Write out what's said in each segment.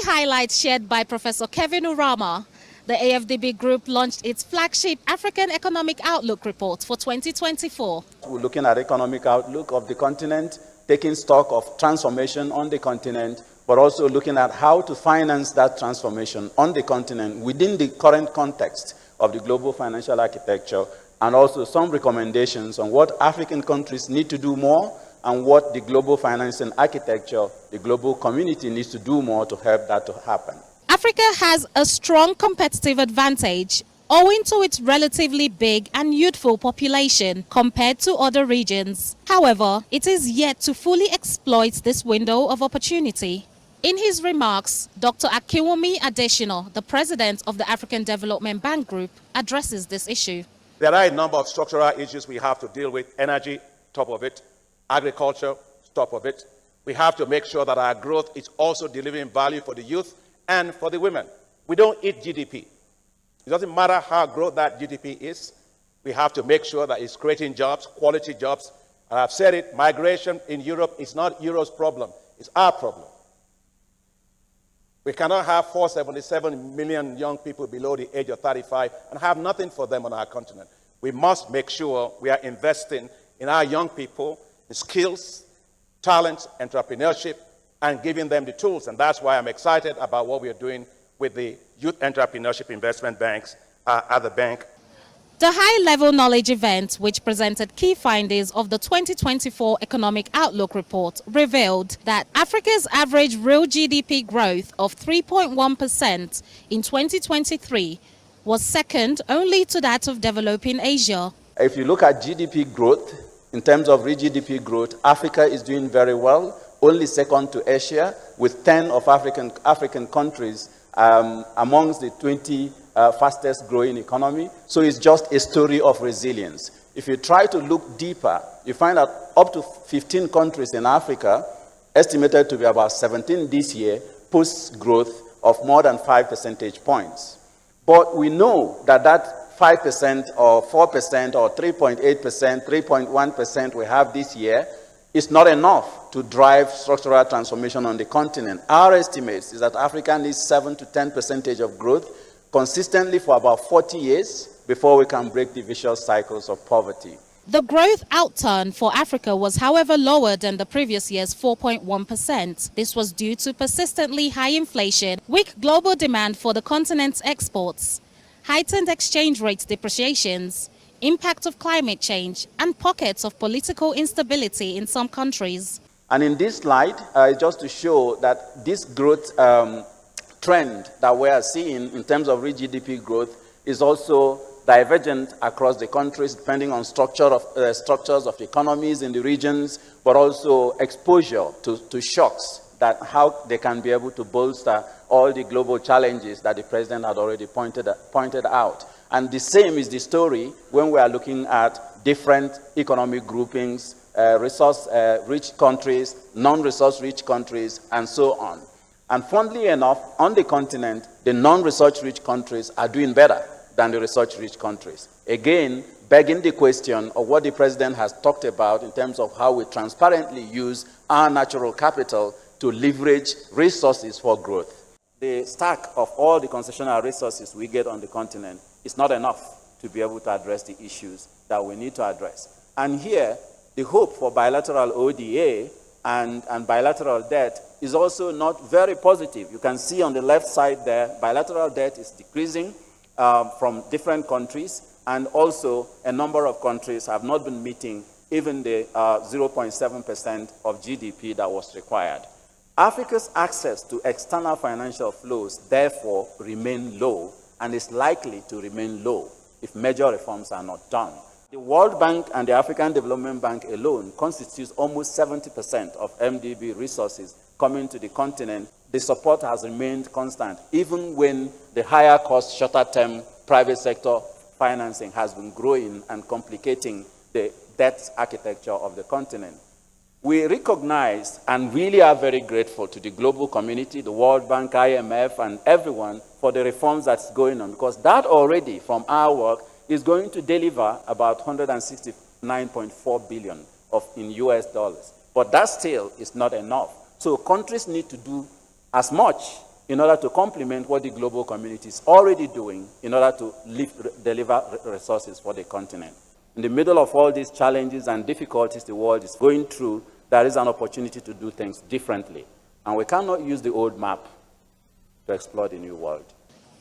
highlights shared by Professor Kevin Urama, the AFDB Group launched its flagship African Economic Outlook report for 2024. We're looking at economic outlook of the continent, taking stock of transformation on the continent, but also looking at how to finance that transformation on the continent within the current context of the global financial architecture, and also some recommendations on what African countries need to do more and what the global financing architecture, the global community needs to do more to help that to happen. Africa has a strong competitive advantage owing to its relatively big and youthful population compared to other regions. However, it is yet to fully exploit this window of opportunity. In his remarks, Dr. Akinwumi Adesina, the president of the African Development Bank Group, addresses this issue. There are a number of structural issues we have to deal with. Energy, top of it. Agriculture, top of it. We have to make sure that our growth is also delivering value for the youth and for the women. We don't eat GDP. It doesn't matter how great that GDP is. We have to make sure that it's creating jobs, quality jobs. And I've said it, migration in Europe is not Europe's problem. It's our problem. We cannot have 477 million young people below the age of 35 and have nothing for them on our continent. We must make sure we are investing in our young people, in skills, talents, entrepreneurship, and giving them the tools. And that's why I'm excited about what we are doing with the Youth Entrepreneurship Investment Banks at the bank. The high-level knowledge event, which presented key findings of the 2024 Economic Outlook Report, revealed that Africa's average real GDP growth of 3.1% in 2023 was second only to that of developing Asia. If you look at GDP growth, in terms of real GDP growth, Africa is doing very well, only second to Asia, with 10 of African countries amongst the 20 fastest growing economy. So it's just a story of resilience. If you try to look deeper, you find that up to 15 countries in Africa, estimated to be about 17 this year, post growth of more than 5 percentage points. But we know that that 5% or 4% or 3.8%, 3.1% we have this year is not enough to drive structural transformation on the continent. Our estimates is that Africa needs 7 to 10% of growth consistently for about 40 years before we can break the vicious cycles of poverty. The growth outturn for Africa was, however, lower than the previous year's 4.1%. This was due to persistently high inflation, weak global demand for the continent's exports, heightened exchange rate depreciations, impact of climate change, and pockets of political instability in some countries. And in this slide, just to show that this growth trend that we are seeing in terms of real GDP growth is also divergent across the countries depending on structures of economies in the regions, but also exposure to shocks, that how they can be able to bolster all the global challenges that the president had already pointed out. And the same is the story when we are looking at different economic groupings, resource-rich countries, non-resource-rich countries, and so on. And funnily enough, on the continent, the non-resource-rich countries are doing better than the resource-rich countries. Again, begging the question of what the president has talked about in terms of how we transparently use our natural capital to leverage resources for growth. The stack of all the concessional resources we get on the continent is not enough to be able to address the issues that we need to address. And here, the hope for bilateral ODA and bilateral debt is also not very positive. You can see on the left side there, bilateral debt is decreasing from different countries, and also a number of countries have not been meeting even the 0.7% of GDP that was required. Africa's access to external financial flows therefore remain low and is likely to remain low if major reforms are not done. The World Bank and the African Development Bank alone constitutes almost 70% of MDB resources coming to the continent. The support has remained constant, even when the higher cost, shorter term private sector financing has been growing and complicating the debt architecture of the continent. We recognize and really are very grateful to the global community, the World Bank, IMF, and everyone for the reforms that's going on, because that already, from our work, is going to deliver about $169.4 billion in US dollars. But that still is not enough. So countries need to do as much in order to complement what the global community is already doing in order to deliver resources for the continent. In the middle of all these challenges and difficulties the world is going through, there is an opportunity to do things differently. And we cannot use the old map to explore the new world.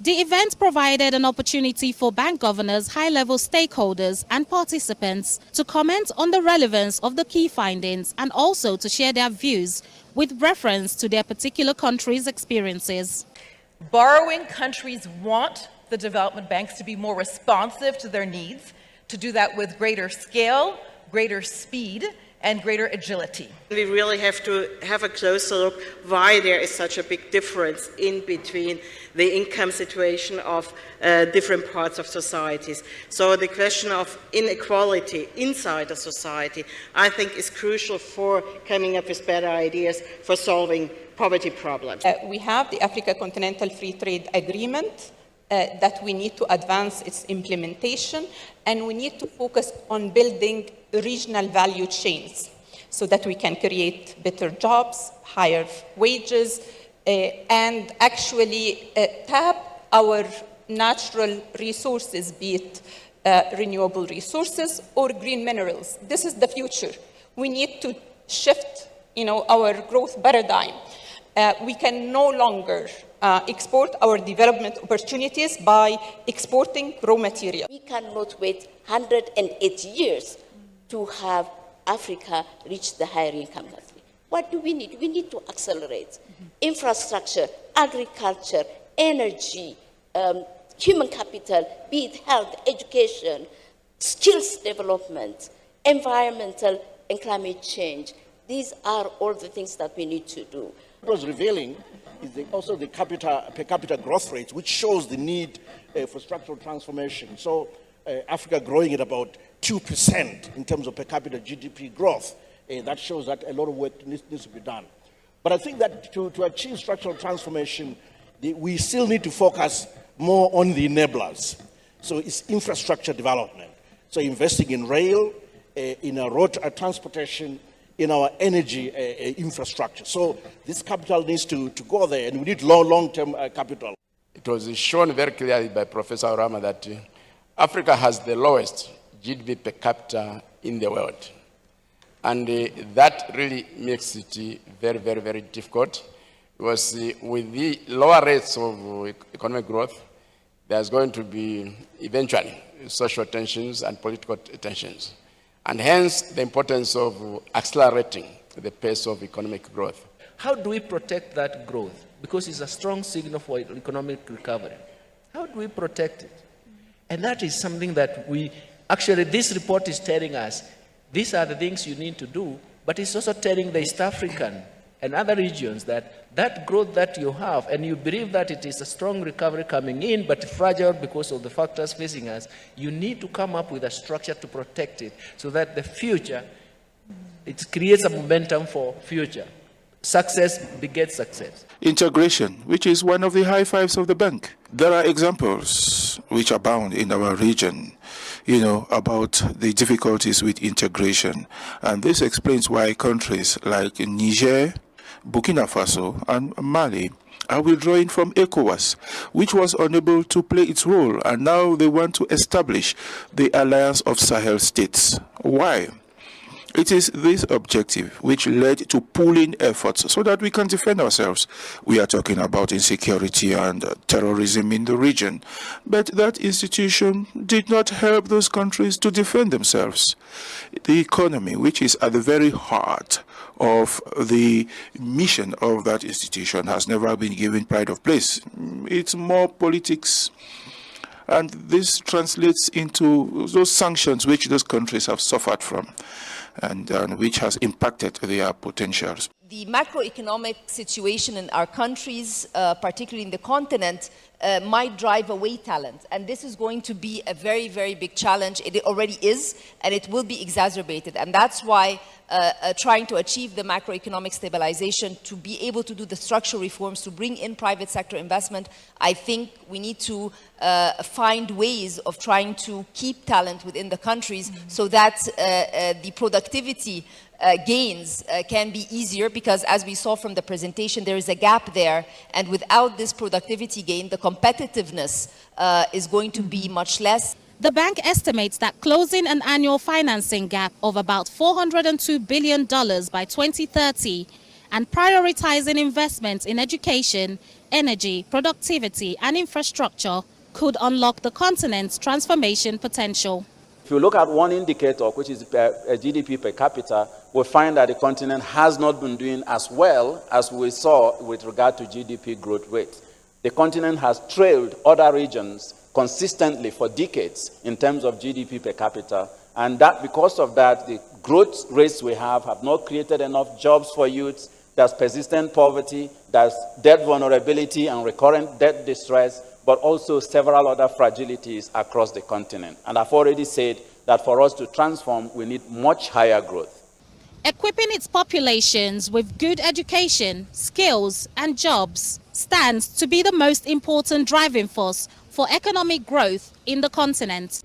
The event provided an opportunity for bank governors, high-level stakeholders and participants to comment on the relevance of the key findings and also to share their views with reference to their particular country's experiences. Borrowing countries want the development banks to be more responsive to their needs, to do that with greater scale, greater speed, and greater agility. We really have to have a closer look why there is such a big difference in between the income situation of different parts of societies. So the question of inequality inside a society, I think, is crucial for coming up with better ideas for solving poverty problems. We have the Africa Continental Free Trade Agreement that we need to advance its implementation, and we need to focus on building regional value chains so that we can create better jobs, higher wages, and actually tap our natural resources, be it renewable resources or green minerals. This is the future. We need to shift, our growth paradigm. We can no longer export our development opportunities by exporting raw material. We cannot wait 108 years to have Africa reach the higher income country. What do we need? We need to accelerate infrastructure, agriculture, energy, human capital, be it health, education, skills development, environmental and climate change. These are all the things that we need to do. What was revealing is also the per capita growth rate, which shows the need for structural transformation. So Africa growing at about 2% in terms of per capita GDP growth, that shows that a lot of work needs to be done. But I think that to achieve structural transformation, we still need to focus more on the enablers. So it's infrastructure development. So investing in rail, in road transportation, in our energy infrastructure. So this capital needs to go there, and we need long-term capital. It was shown very clearly by Professor Orama that Africa has the lowest GDP per capita in the world. And that really makes it very, very, very difficult, because with the lower rates of economic growth, there's going to be eventually social tensions and political tensions. And hence the importance of accelerating the pace of economic growth. How do we protect that growth? Because it's a strong signal for economic recovery. How do we protect it? And that is something that actually this report is telling us, these are the things you need to do, but it's also telling the East African and other regions that growth that you have, and you believe that it is a strong recovery coming in, but fragile because of the factors facing us, you need to come up with a structure to protect it so that the future, it creates a momentum for future. Success begets success. Integration, which is one of the high fives of the bank. There are examples which abound in our region, about the difficulties with integration. And this explains why countries like Niger, Burkina Faso, and Mali are withdrawing from ECOWAS, which was unable to play its role, and now they want to establish the Alliance of Sahel States. Why? It is this objective which led to pooling efforts so that we can defend ourselves. We are talking about insecurity and terrorism in the region. But that institution did not help those countries to defend themselves. The economy, which is at the very heart of the mission of that institution, has never been given pride of place. It's more politics. And this translates into those sanctions which those countries have suffered from, and which has impacted their potentials. The macroeconomic situation in our countries, particularly in the continent, might drive away talent. And this is going to be a very, very big challenge. It already is, and it will be exacerbated. And that's why trying to achieve the macroeconomic stabilization, to be able to do the structural reforms, to bring in private sector investment, I think we need to find ways of trying to keep talent within the countries so that the productivity gains can be easier because, as we saw from the presentation, there is a gap there, and without this productivity gain, the competitiveness is going to be much less. The bank estimates that closing an annual financing gap of about $402 billion by 2030 and prioritizing investments in education, energy, productivity, and infrastructure could unlock the continent's transformation potential. If you look at one indicator, which is GDP per capita, we'll find that the continent has not been doing as well as we saw with regard to GDP growth rate. The continent has trailed other regions consistently for decades in terms of GDP per capita, and that because of that, the growth rates we have not created enough jobs for youth. There's persistent poverty, there's debt vulnerability and recurrent debt distress, but also several other fragilities across the continent. And I've already said that for us to transform, we need much higher growth. Equipping its populations with good education, skills, and jobs stands to be the most important driving force for economic growth in the continent.